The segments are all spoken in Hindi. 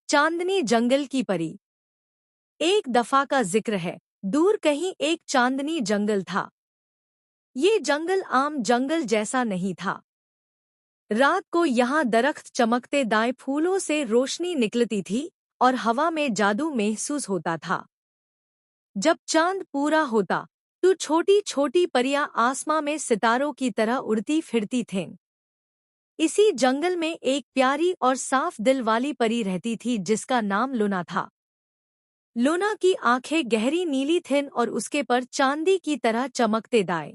चांदनी जंगल की परी। एक दफा का जिक्र है, दूर कहीं एक चांदनी जंगल था। ये जंगल आम जंगल जैसा नहीं था। रात को यहाँ दरख्त चमकते दाएं फूलों से रोशनी निकलती थी और हवा में जादू महसूस होता था। जब चांद पूरा होता तो छोटी छोटी परियां आसमां में सितारों की तरह उड़ती फिरती थीं। इसी जंगल में एक प्यारी और साफ दिल वाली परी रहती थी जिसका नाम लूना था। लूना की आंखें गहरी नीली थीं और उसके पर चांदी की तरह चमकते दाएं।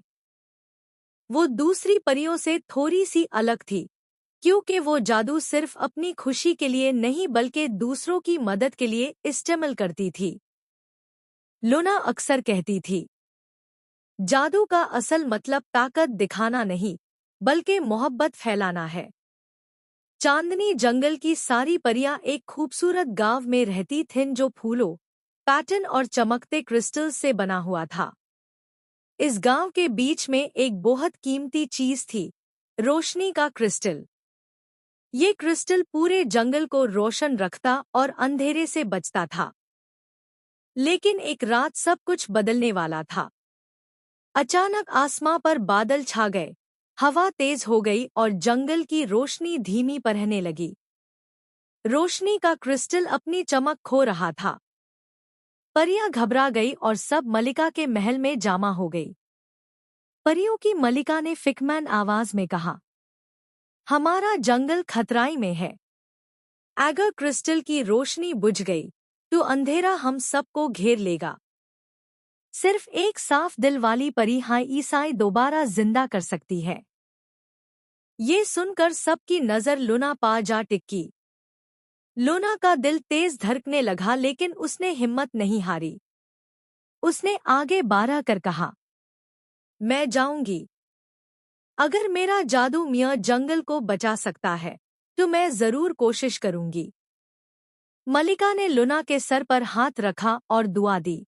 वो दूसरी परियों से थोड़ी सी अलग थी, क्योंकि वो जादू सिर्फ अपनी खुशी के लिए नहीं बल्कि दूसरों की मदद के लिए इस्तेमाल करती थी। लूना अक्सर कहती थी, जादू का असल मतलब ताकत दिखाना नहीं, बल्कि मोहब्बत फैलाना है। चांदनी जंगल की सारी परियां एक खूबसूरत गांव में रहती थीं जो फूलों, पैटर्न और चमकते क्रिस्टल से बना हुआ था। इस गांव के बीच में एक बहुत कीमती चीज थी, रोशनी का क्रिस्टल। ये क्रिस्टल पूरे जंगल को रोशन रखता और अंधेरे से बचता था। लेकिन एक रात सब कुछ बदलने वाला था। अचानक आसमां पर बादल छा गए, हवा तेज हो गई और जंगल की रोशनी धीमी पड़ने लगी। रोशनी का क्रिस्टल अपनी चमक खो रहा था। परियां घबरा गई और सब मलिका के महल में जमा हो गई। परियों की मलिका ने फिकमैन आवाज में कहा, हमारा जंगल खतराई में है। अगर क्रिस्टल की रोशनी बुझ गई तो अंधेरा हम सबको घेर लेगा। सिर्फ एक साफ दिल वाली परी हाई ईसाई दोबारा जिंदा कर सकती है। ये सुनकर सबकी नजर लूना पा जा टिकी। लूना का दिल तेज धड़कने लगा लेकिन उसने हिम्मत नहीं हारी। उसने आगे बढ़ा कर कहा, मैं जाऊंगी। अगर मेरा जादू मियां जंगल को बचा सकता है तो मैं जरूर कोशिश करूंगी। मलिका ने लूना के सर पर हाथ रखा और दुआ दी,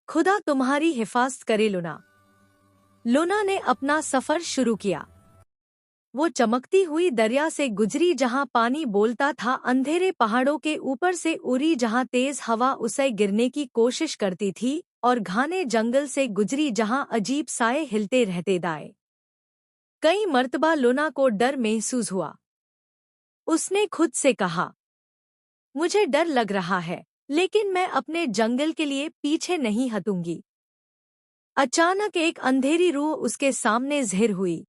खुदा तुम्हारी हिफाजत करे लूना। लूना ने अपना सफर शुरू किया। वो चमकती हुई दरिया से गुजरी जहां पानी बोलता था, अंधेरे पहाड़ों के ऊपर से उड़ी जहां तेज हवा उसे गिरने की कोशिश करती थी, और घने जंगल से गुजरी जहां अजीब साए हिलते रहते दाएं। कई मर्तबा लूना को डर महसूस हुआ। उसने खुद से कहा, मुझे डर लग रहा है, लेकिन मैं अपने जंगल के लिए पीछे नहीं हटूंगी। अचानक एक अंधेरी रूह उसके सामने ज़ाहिर हुई।